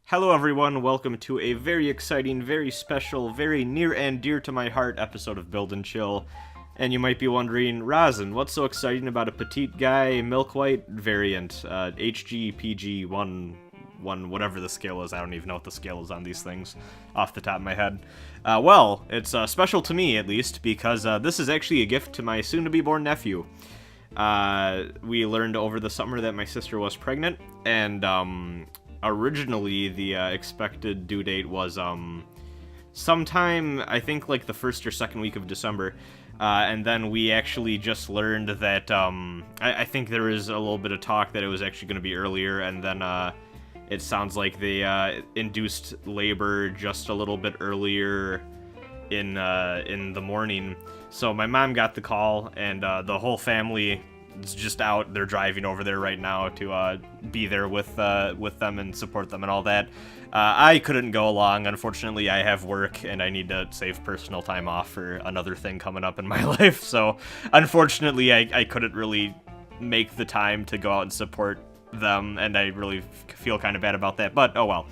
Hello, everyone. Welcome to a very exciting, very special, very near and dear to my heart episode of Build and Chill. And you might be wondering, Rosin, what's so exciting about a Petit'gguy milk white variant? HGPG 1, whatever the scale is. I don't even know what the scale is on these things off the top of my head. Well, it's special to me, at least, because this is actually a gift to my soon-to-be-born nephew. We learned over the summer that my sister was pregnant, and originally the expected due date was sometime, I think, like the first or second week of December. And then we actually just learned that I think there was a little bit of talk that it was actually going to be earlier, and then it sounds like they induced labor just a little bit earlier in the morning. So my mom got the call, and the whole family is just out. They're driving over there right now to be there with them and support them and all that. I couldn't go along. Unfortunately, I have work, and I need to save personal time off for another thing coming up in my life. So unfortunately, I couldn't really make the time to go out and support them, and I really feel kind of bad about that. But oh well.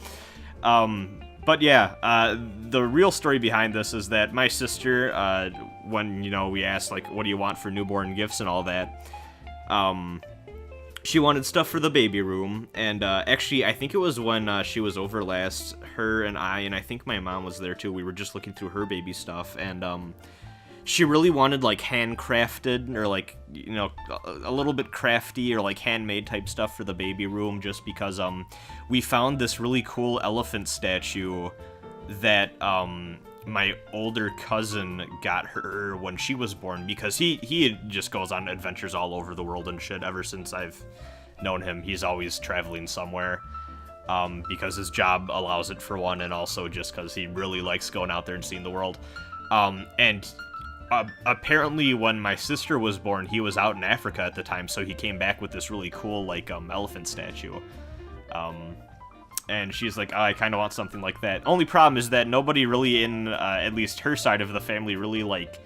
But yeah, the real story behind this is that my sister, when, we asked, like, what do you want for newborn gifts and all that, she wanted stuff for the baby room, and actually, I think it was when she was over last, her and I think my mom was there too, we were just looking through her baby stuff, and she really wanted, like, handcrafted, or, like, a little bit crafty, or, like, handmade type stuff for the baby room, just because, we found this really cool elephant statue that, my older cousin got her when she was born, because he just goes on adventures all over the world and shit ever since I've known him. He's always traveling somewhere, because his job allows it, for one, and also just because he really likes going out there and seeing the world. And apparently when my sister was born, he was out in Africa at the time, so he came back with this really cool, like, elephant statue. And she's like, oh, I kind of want something like that. Only problem is that nobody really in, at least her side of the family, really, like,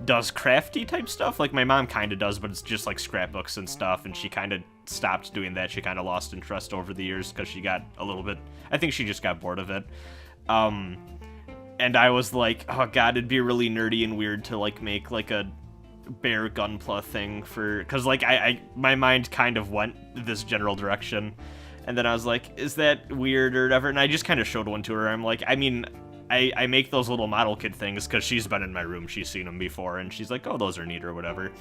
does crafty type stuff. Like, my mom kind of does, but it's just, like, scrapbooks and stuff, and she kind of stopped doing that. She kind of lost interest over the years, because she got a little bit, I think she just got bored of it. And I was like, oh god, it'd be really nerdy and weird to, like, make, like, a bear gunpla thing for, because, like, my mind kind of went this general direction. And then I was like, is that weird or whatever? And I just kind of showed one to her. I'm like, I mean, I make those little model kit things because she's been in my room. She's seen them before. And she's like, oh, those are neat or whatever.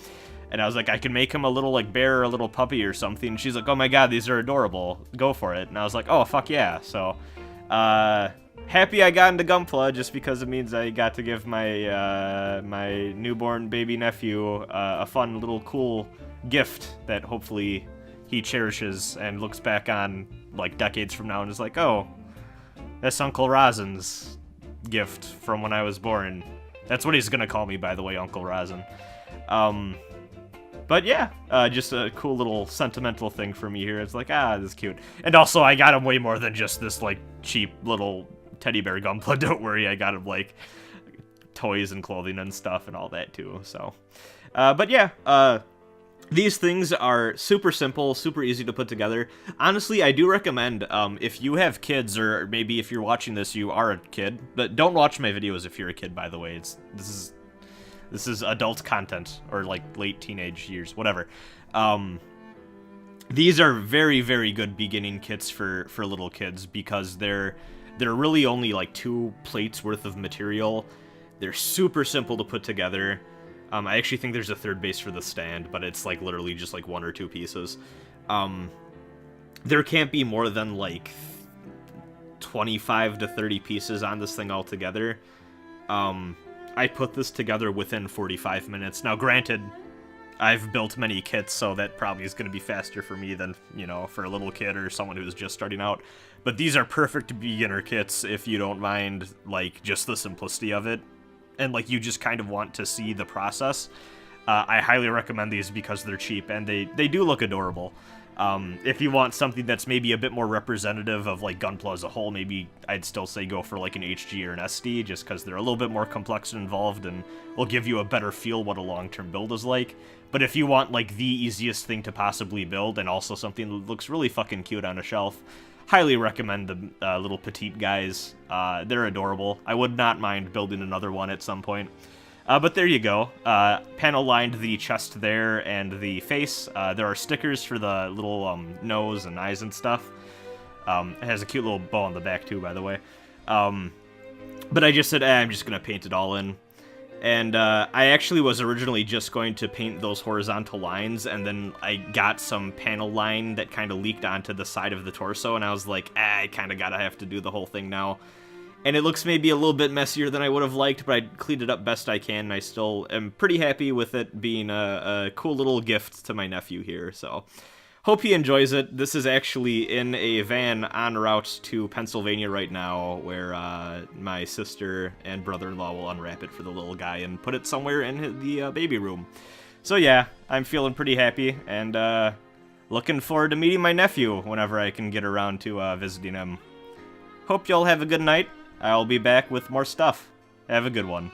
And I was like, I can make him a little, like, bear or a little puppy or something. And she's like, oh my god, these are adorable. Go for it. And I was like, oh, fuck yeah. So, happy I got into Gunpla just because it means I got to give my, my newborn baby nephew a fun little cool gift that hopefully he cherishes and looks back on, like, decades from now and is like, oh, that's Uncle Rosin's gift from when I was born. That's what he's gonna call me, by the way, Uncle Rosin. But yeah, just a cool little sentimental thing for me here. It's like, this is cute. And also, I got him way more than just this, like, cheap little teddy bear Gunpla. Don't worry, I got him, like, toys and clothing and stuff and all that, too. So, but yeah, these things are super simple, super easy to put together. Honestly, I do recommend, if you have kids, or maybe if you're watching this, you are a kid, but don't watch my videos if you're a kid, by the way. This is adult content, or, like, late teenage years, whatever. These are very, very good beginning kits for little kids, because they're really only, like, 2 plates worth of material. They're super simple to put together. I actually think there's a third base for the stand, but it's, like, literally just, like, 1 or 2 pieces. There can't be more than, like, 25 to 30 pieces on this thing altogether. I put this together within 45 minutes. Now, granted, I've built many kits, so that probably is going to be faster for me than, for a little kid or someone who's just starting out. But these are perfect beginner kits if you don't mind, like, just the simplicity of it. And, like, you just kind of want to see the process. I highly recommend these because they're cheap, and they do look adorable. If you want something that's maybe a bit more representative of, like, Gunpla as a whole, maybe I'd still say go for, like, an HG or an SD, just because they're a little bit more complex and involved, and will give you a better feel what a long-term build is like. But if you want, like, the easiest thing to possibly build, and also something that looks really fucking cute on a shelf, highly recommend the little petite guys. They're adorable. I would not mind building another one at some point. But there you go. Panel lined the chest there and the face. There are stickers for the little nose and eyes and stuff. It has a cute little bow on the back too, by the way. But I just said, I'm just going to paint it all in. And I actually was originally just going to paint those horizontal lines, and then I got some panel line that kind of leaked onto the side of the torso, and I was like, I kind of gotta have to do the whole thing now. And it looks maybe a little bit messier than I would have liked, but I cleaned it up best I can, and I still am pretty happy with it being a cool little gift to my nephew here, so... Hope he enjoys it. This is actually in a van en route to Pennsylvania right now, where my sister and brother-in-law will unwrap it for the little guy and put it somewhere in the baby room. So yeah, I'm feeling pretty happy, and looking forward to meeting my nephew whenever I can get around to visiting him. Hope y'all have a good night. I'll be back with more stuff. Have a good one.